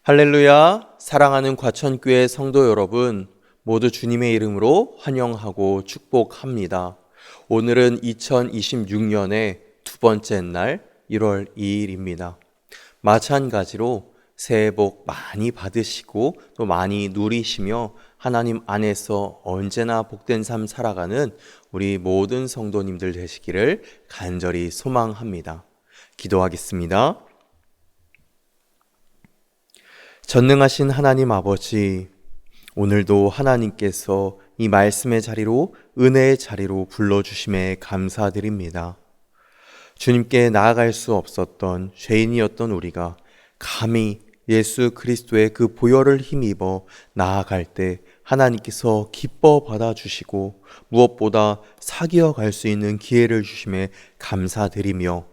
할렐루야, 사랑하는 과천교회 성도 여러분, 모두 주님의 이름으로 환영하고 축복합니다. 오늘은 2026년의 두 번째 날 1월 2일입니다. 마찬가지로 새해 복 많이 받으시고 또 많이 누리시며 하나님 안에서 언제나 복된 삶 살아가는 우리 모든 성도님들 되시기를 간절히 소망합니다. 기도하겠습니다. 전능하신 하나님 아버지, 오늘도 하나님께서 이 말씀의 자리로, 은혜의 자리로 불러주심에 감사드립니다. 주님께 나아갈 수 없었던 죄인이었던 우리가 감히 예수 그리스도의 그 보혈을 힘입어 나아갈 때 하나님께서 기뻐 받아주시고 무엇보다 사귀어 갈 수 있는 기회를 주심에 감사드리며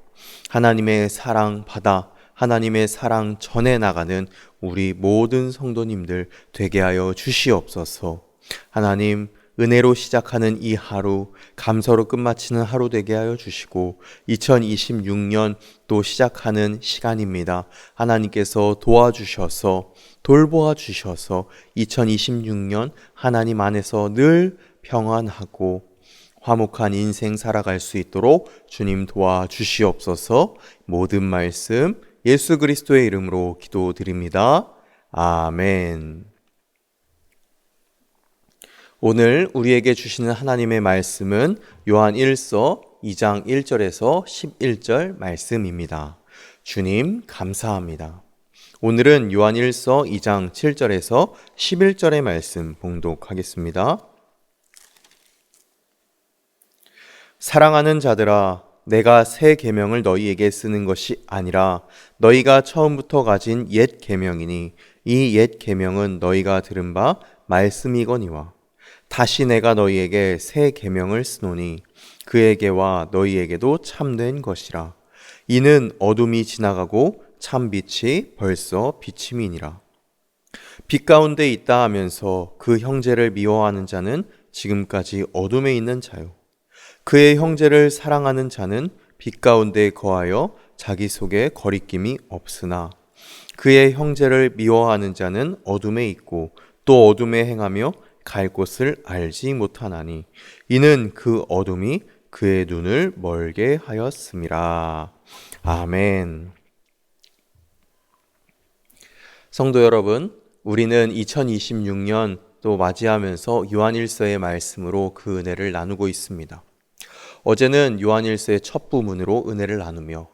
하나님의 사랑 받아 하나님의 사랑 전해 나가는 우리 모든 성도님들 되게 하여 주시옵소서. 하나님, 은혜로 시작하는 이 하루, 감사로 끝마치는 하루 되게 하여 주시고 2026년 또 시작하는 시간입니다. 하나님께서 도와주셔서 돌보아 주셔서 2026년 하나님 안에서 늘 평안하고 화목한 인생 살아갈 수 있도록 주님 도와주시옵소서. 모든 말씀 예수 그리스도의 이름으로 기도드립니다. 아멘. 오늘 우리에게 주시는 하나님의 말씀은 요한 1서 2장 1절에서 11절 말씀입니다. 주님 감사합니다. 오늘은 요한 1서 2장 7절에서 11절의 말씀 봉독하겠습니다. 사랑하는 자들아, 내가 새 계명을 너희에게 쓰는 것이 아니라 너희가 처음부터 가진 옛 계명이니 이 옛 계명은 너희가 들은 바 말씀이거니와 다시 내가 너희에게 새 계명을 쓰노니 그에게와 너희에게도 참된 것이라. 이는 어둠이 지나가고 참 빛이 벌써 비침이니라. 빛 가운데 있다 하면서 그 형제를 미워하는 자는 지금까지 어둠에 있는 자요, 그의 형제를 사랑하는 자는 빛 가운데 거하여 자기 속에 거리낌이 없으나 그의 형제를 미워하는 자는 어둠에 있고 또 어둠에 행하며 갈 곳을 알지 못하나니 이는 그 어둠이 그의 눈을 멀게 하였음이라. 아멘. 성도 여러분, 우리는 2026년 또 맞이하면서 요한일서의 말씀으로 그 은혜를 나누고 있습니다. 어제는 요한일서의 첫 부문으로 은혜를 나누며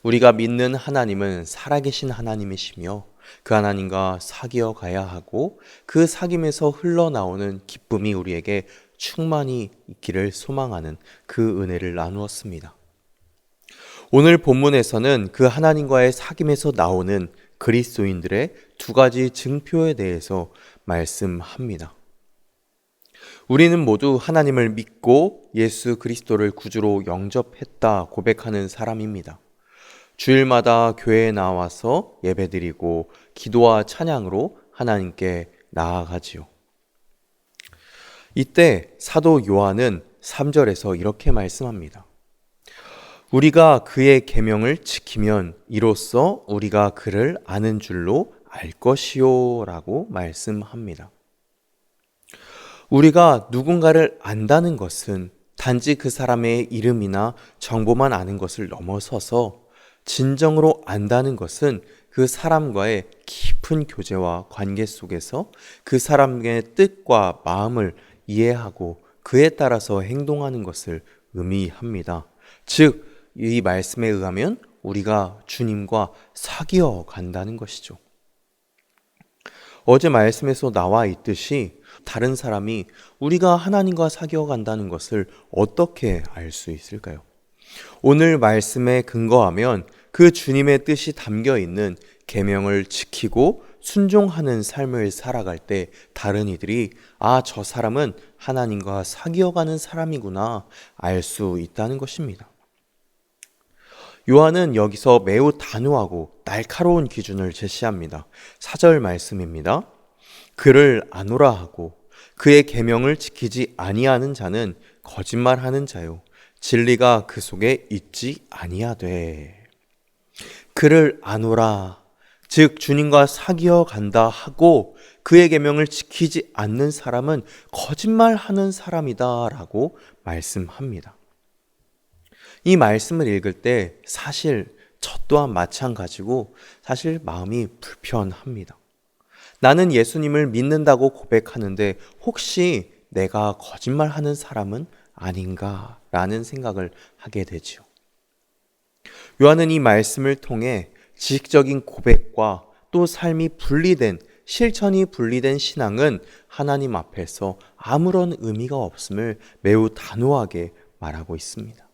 우리가 믿는 하나님은 살아계신 하나님이시며 그 하나님과 사귀어 가야 하고 그 사귐에서 흘러나오는 기쁨이 우리에게 충만히 있기를 소망하는 그 은혜를 나누었습니다. 오늘 본문에서는 그 하나님과의 사귐에서 나오는 그리스도인들의 두 가지 증표에 대해서 말씀합니다. 우리는 모두 하나님을 믿고 예수 그리스도를 구주로 영접했다 고백하는 사람입니다. 주일마다 교회에 나와서 예배드리고 기도와 찬양으로 하나님께 나아가지요. 이때 사도 요한은 3절에서 이렇게 말씀합니다. 우리가 그의 계명을 지키면 이로써 우리가 그를 아는 줄로 알 것이요 라고 말씀합니다. 우리가 누군가를 안다는 것은 단지 그 사람의 이름이나 정보만 아는 것을 넘어서서 진정으로 안다는 것은 그 사람과의 깊은 교제와 관계 속에서 그 사람의 뜻과 마음을 이해하고 그에 따라서 행동하는 것을 의미합니다. 즉, 이 말씀에 의하면 우리가 주님과 사귀어 간다는 것이죠. 어제 말씀에서 나와 있듯이 다른 사람이 우리가 하나님과 사귀어 간다는 것을 어떻게 알 수 있을까요? 오늘 말씀에 근거하면 그 주님의 뜻이 담겨 있는 계명을 지키고 순종하는 삶을 살아갈 때 다른 이들이 저 사람은 하나님과 사귀어 가는 사람이구나 알 수 있다는 것입니다. 요한은 여기서 매우 단호하고 날카로운 기준을 제시합니다. 4절 말씀입니다. 그를 아노라 하고 그의 계명을 지키지 아니하는 자는 거짓말하는 자요 진리가 그 속에 있지 아니하되. 그를 아노라, 즉 주님과 사귀어 간다 하고 그의 계명을 지키지 않는 사람은 거짓말하는 사람이다라고 말씀합니다. 이 말씀을 읽을 때 사실 저 또한 마찬가지고 사실 마음이 불편합니다. 나는 예수님을 믿는다고 고백하는데 혹시 내가 거짓말하는 사람은 아닌가라는 생각을 하게 되지요. 요한은 이 말씀을 통해 지식적인 고백과 또 삶이 분리된 실천이 분리된 신앙은 하나님 앞에서 아무런 의미가 없음을 매우 단호하게 말하고 있습니다.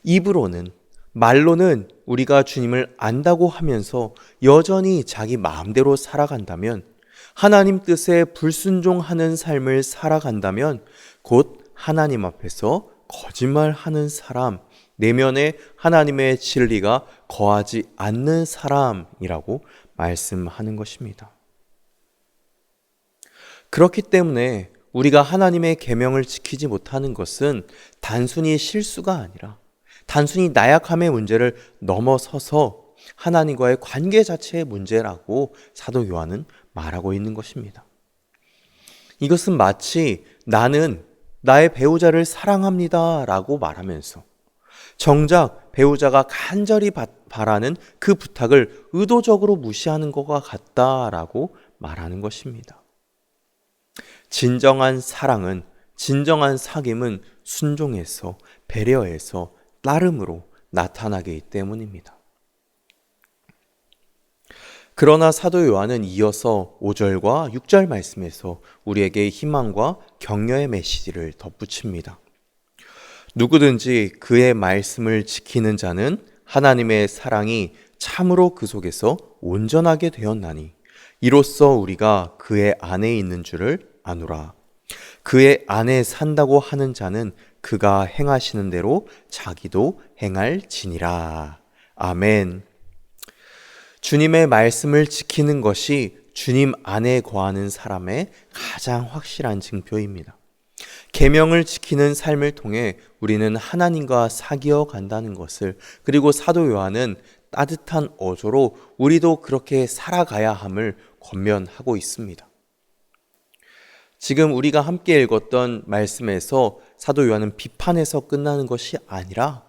입으로는 말로는 우리가 주님을 안다고 하면서 여전히 자기 마음대로 살아간다면, 하나님 뜻에 불순종하는 삶을 살아간다면 곧 하나님 앞에서 거짓말하는 사람, 내면에 하나님의 진리가 거하지 않는 사람이라고 말씀하는 것입니다. 그렇기 때문에 우리가 하나님의 계명을 지키지 못하는 것은 단순히 실수가 아니라 단순히 나약함의 문제를 넘어서서 하나님과의 관계 자체의 문제라고 사도 요한은 말하고 있는 것입니다. 이것은 마치 나는 나의 배우자를 사랑합니다 라고 말하면서 정작 배우자가 간절히 바라는 그 부탁을 의도적으로 무시하는 것과 같다라고 말하는 것입니다. 진정한 사랑은, 진정한 사귐은 순종에서, 배려에서, 따름으로 나타나기 때문입니다. 그러나 사도 요한은 이어서 5절과 6절 말씀에서 우리에게 희망과 격려의 메시지를 덧붙입니다. 누구든지 그의 말씀을 지키는 자는 하나님의 사랑이 참으로 그 속에서 온전하게 되었나니 이로써 우리가 그의 안에 있는 줄을 아노라. 그의 안에 산다고 하는 자는 그가 행하시는 대로 자기도 행할지니라. 아멘. 주님의 말씀을 지키는 것이 주님 안에 거하는 사람의 가장 확실한 증표입니다. 계명을 지키는 삶을 통해 우리는 하나님과 사귀어 간다는 것을, 그리고 사도 요한은 따뜻한 어조로 우리도 그렇게 살아가야 함을 권면하고 있습니다. 지금 우리가 함께 읽었던 말씀에서 사도 요한은 비판에서 끝나는 것이 아니라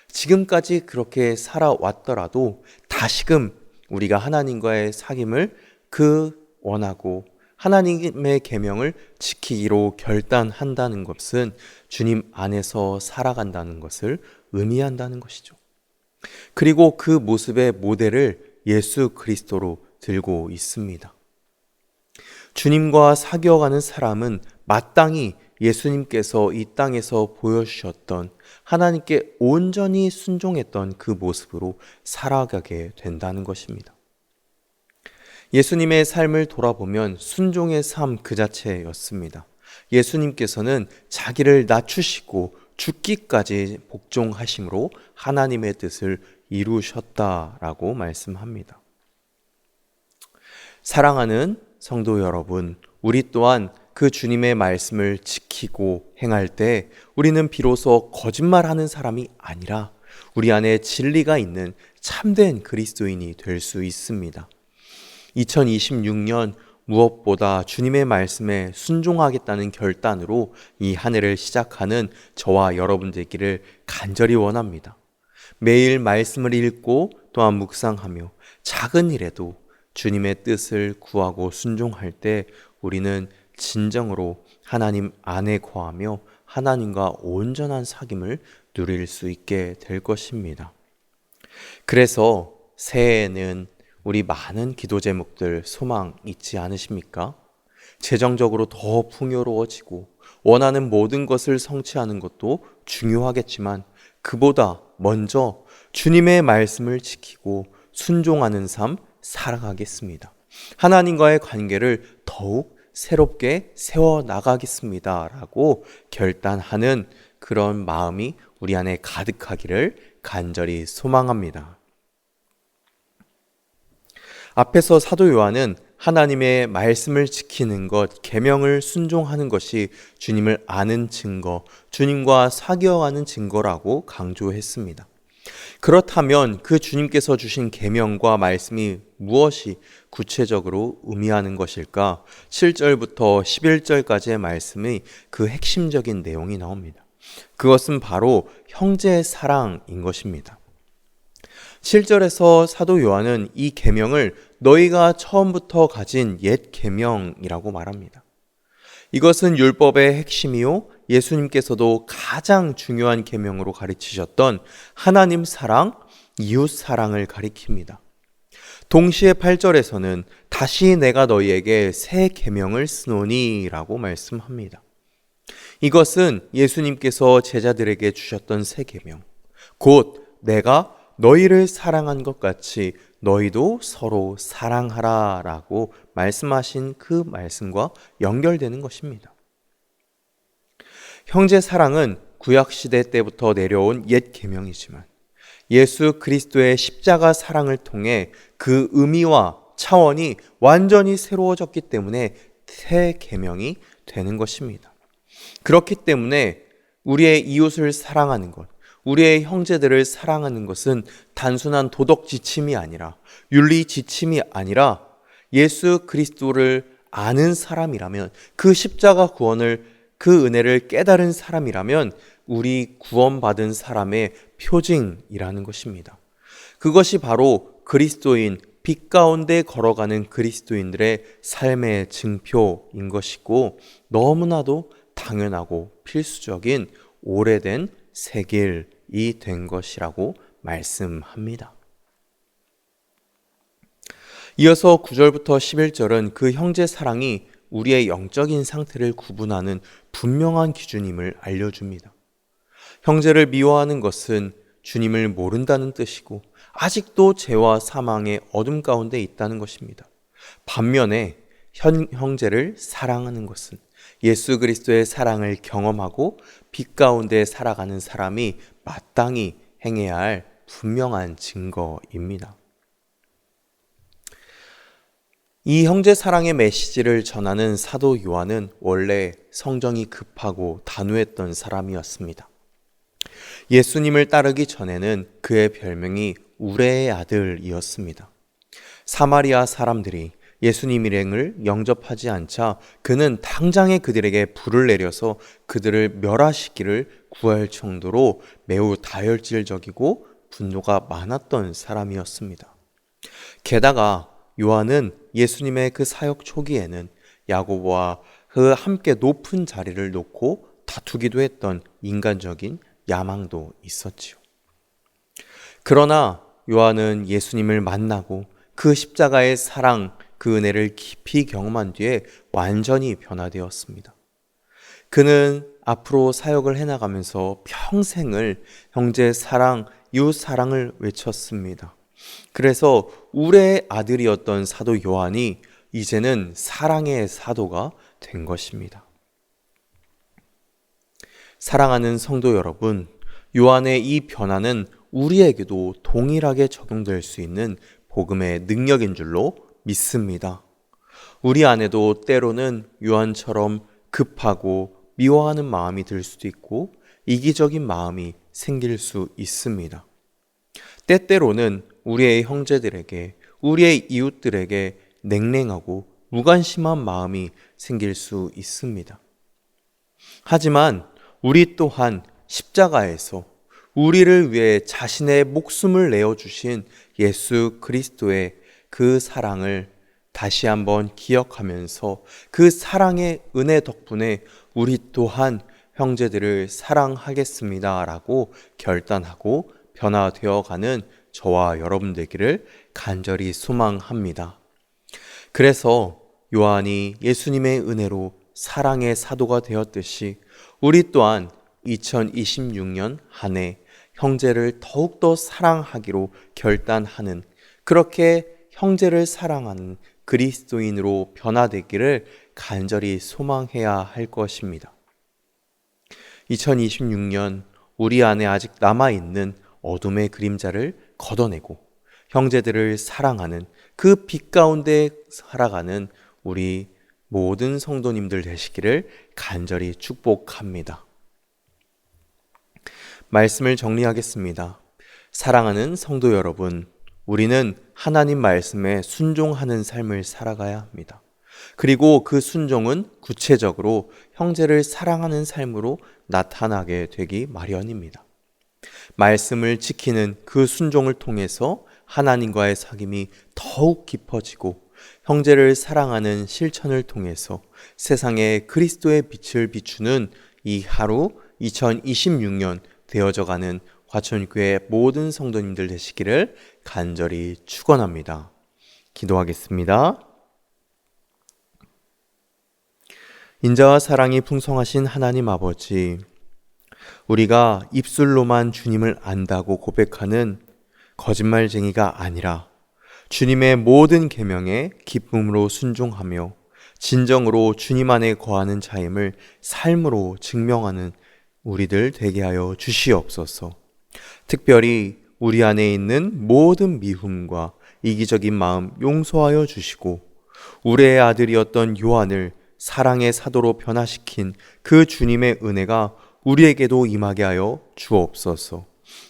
지금까지 그렇게 살아왔더라도 다시금 우리가 하나님과의 사귐을 원하고 하나님의 계명을 지키기로 결단한다는 것은 주님 안에서 살아간다는 것을 의미한다는 것이죠. 그리고 그 모습의 모델을 예수 그리스도로 들고 있습니다. 주님과 사귀어가는 사람은 마땅히 예수님께서 이 땅에서 보여주셨던 하나님께 온전히 순종했던 그 모습으로 살아가게 된다는 것입니다. 예수님의 삶을 돌아보면 순종의 삶 그 자체였습니다. 예수님께서는 자기를 낮추시고 죽기까지 복종하심으로 하나님의 뜻을 이루셨다라고 말씀합니다. 사랑하는 성도 여러분, 우리 또한 그 주님의 말씀을 지키고 행할 때 우리는 비로소 거짓말하는 사람이 아니라 우리 안에 진리가 있는 참된 그리스도인이 될 수 있습니다. 2026년 무엇보다 주님의 말씀에 순종하겠다는 결단으로 이 한 해를 시작하는 저와 여러분 되기를 간절히 원합니다. 매일 말씀을 읽고 또한 묵상하며 작은 일에도 주님의 뜻을 구하고 순종할 때 우리는 진정으로 하나님 안에 거하며 하나님과 온전한 사귐을 누릴 수 있게 될 것입니다. 그래서 새해에는 우리 많은 기도 제목들 소망 있지 않으십니까? 재정적으로 더 풍요로워지고 원하는 모든 것을 성취하는 것도 중요하겠지만 그보다 먼저 주님의 말씀을 지키고 순종하는 삶 살아가겠습니다. 하나님과의 관계를 더욱 새롭게 세워나가겠습니다 라고 결단하는 그런 마음이 우리 안에 가득하기를 간절히 소망합니다. 앞에서 사도 요한은 하나님의 말씀을 지키는 것, 계명을 순종하는 것이 주님을 아는 증거, 주님과 사귀어가는 증거라고 강조했습니다. 그렇다면 그 주님께서 주신 계명과 말씀이 무엇이 구체적으로 의미하는 것일까? 7절부터 11절까지의 말씀이 그 핵심적인 내용이 나옵니다. 그것은 바로 형제의 사랑인 것입니다. 7절에서 사도 요한은 이 계명을 너희가 처음부터 가진 옛 계명이라고 말합니다. 이것은 율법의 핵심이요, 예수님께서도 가장 중요한 계명으로 가르치셨던 하나님 사랑, 이웃 사랑을 가리킵니다. 동시에 8절에서는 다시 내가 너희에게 새 계명을 쓰노니 라고 말씀합니다. 이것은 예수님께서 제자들에게 주셨던 새 계명, 곧 내가 너희를 사랑한 것 같이 너희도 서로 사랑하라 라고 말씀하신 그 말씀과 연결되는 것입니다. 형제 사랑은 구약시대 때부터 내려온 옛 계명이지만 예수 그리스도의 십자가 사랑을 통해 그 의미와 차원이 완전히 새로워졌기 때문에 새 계명이 되는 것입니다. 그렇기 때문에 우리의 이웃을 사랑하는 것, 우리의 형제들을 사랑하는 것은 단순한 도덕 지침이 아니라, 윤리 지침이 아니라 예수 그리스도를 아는 사람이라면, 그 십자가 구원을, 그 은혜를 깨달은 사람이라면 우리 구원받은 사람의 표징이라는 것입니다. 그것이 바로 그리스도인, 빛 가운데 걸어가는 그리스도인들의 삶의 증표인 것이고, 너무나도 당연하고 필수적인 오래된 새 길이 된 것이라고 말씀합니다. 이어서 9절부터 11절은 그 형제 사랑이 우리의 영적인 상태를 구분하는 분명한 기준임을 알려줍니다. 형제를 미워하는 것은 주님을 모른다는 뜻이고 아직도 죄와 사망의 어둠 가운데 있다는 것입니다. 반면에 형제를 사랑하는 것은 예수 그리스도의 사랑을 경험하고 빛 가운데 살아가는 사람이 마땅히 행해야 할 분명한 증거입니다. 이 형제 사랑의 메시지를 전하는 사도 요한은 원래 성정이 급하고 단호했던 사람이었습니다. 예수님을 따르기 전에는 그의 별명이 우레의 아들이었습니다. 사마리아 사람들이 예수님 일행을 영접하지 않자 그는 당장에 그들에게 불을 내려서 그들을 멸하시기를 구할 정도로 매우 다혈질적이고 분노가 많았던 사람이었습니다. 게다가 요한은 예수님의 그 사역 초기에는 야고보와 그 함께 높은 자리를 놓고 다투기도 했던 인간적인 야망도 있었지요. 그러나 요한은 예수님을 만나고 그 십자가의 사랑, 그 은혜를 깊이 경험한 뒤에 완전히 변화되었습니다. 그는 앞으로 사역을 해나가면서 평생을 형제 사랑, 이웃 사랑을 외쳤습니다. 그래서 우레의 아들이었던 사도 요한이 이제는 사랑의 사도가 된 것입니다. 사랑하는 성도 여러분, 요한의 이 변화는 우리에게도 동일하게 적용될 수 있는 복음의 능력인 줄로 믿습니다. 우리 안에도 때로는 요한처럼 급하고 미워하는 마음이 들 수도 있고 이기적인 마음이 생길 수 있습니다. 때때로는 우리의 형제들에게, 우리의 이웃들에게 냉랭하고 무관심한 마음이 생길 수 있습니다. 하지만 우리 또한 십자가에서 우리를 위해 자신의 목숨을 내어주신 예수 그리스도의 그 사랑을 다시 한번 기억하면서 그 사랑의 은혜 덕분에 우리 또한 형제들을 사랑하겠습니다 라고 결단하고 변화되어가는 저와 여러분 되기를 간절히 소망합니다. 그래서 요한이 예수님의 은혜로 사랑의 사도가 되었듯이 우리 또한 2026년 한 해 형제를 더욱더 사랑하기로 결단하는, 그렇게 형제를 사랑하는 그리스도인으로 변화되기를 간절히 소망해야 할 것입니다. 2026년 우리 안에 아직 남아있는 어둠의 그림자를 걷어내고 형제들을 사랑하는 그 빛 가운데 살아가는 우리 모든 성도님들 되시기를 간절히 축복합니다. 말씀을 정리하겠습니다. 사랑하는 성도 여러분, 우리는 하나님 말씀에 순종하는 삶을 살아가야 합니다. 그리고 그 순종은 구체적으로 형제를 사랑하는 삶으로 나타나게 되기 마련입니다. 말씀을 지키는 그 순종을 통해서 하나님과의 사귐이 더욱 깊어지고 형제를 사랑하는 실천을 통해서 세상에 그리스도의 빛을 비추는 이 하루 2026년 되어져 가는 화천교회 모든 성도님들 되시기를 간절히 축원합니다. 기도하겠습니다. 인자와 사랑이 풍성하신 하나님 아버지, 우리가 입술로만 주님을 안다고 고백하는 거짓말쟁이가 아니라 주님의 모든 계명에 기쁨으로 순종하며 진정으로 주님 안에 거하는 자임을 삶으로 증명하는 우리들 되게 하여 주시옵소서. 특별히 우리 안에 있는 모든 미움과 이기적인 마음 용서하여 주시고 우리의 아들이었던 요한을 사랑의 사도로 변화시킨 그 주님의 은혜가 우리에게도 임하게 하여 주옵소서.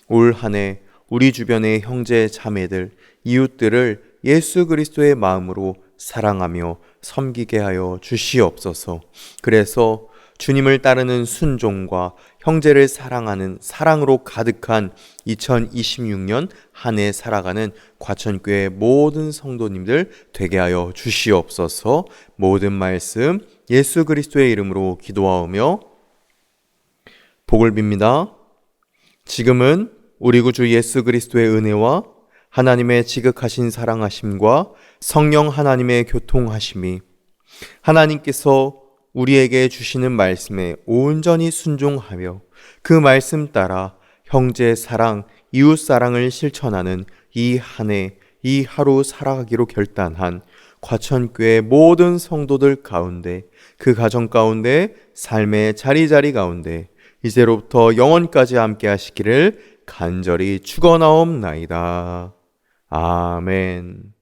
올 한 해 우리 주변의 형제 자매들, 이웃들을 예수 그리스도의 마음으로 사랑하며 섬기게 하여 주시옵소서. 그래서 주님을 따르는 순종과 형제를 사랑하는 사랑으로 가득한 2026년 한 해 살아가는 과천교회 모든 성도님들 되게 하여 주시옵소서. 모든 말씀 예수 그리스도의 이름으로 기도하오며 복을 빕니다. 지금은 우리 구주 예수 그리스도의 은혜와 하나님의 지극하신 사랑하심과 성령 하나님의 교통하심이 하나님께서 우리에게 주시는 말씀에 온전히 순종하며 그 말씀 따라 형제 사랑, 이웃 사랑을 실천하는 이 한 해, 이 하루 살아가기로 결단한 과천교회 모든 성도들 가운데, 그 가정 가운데, 삶의 자리자리 가운데 이제로부터 영원까지 함께 하시기를 간절히 축원하옵나이다. 아멘.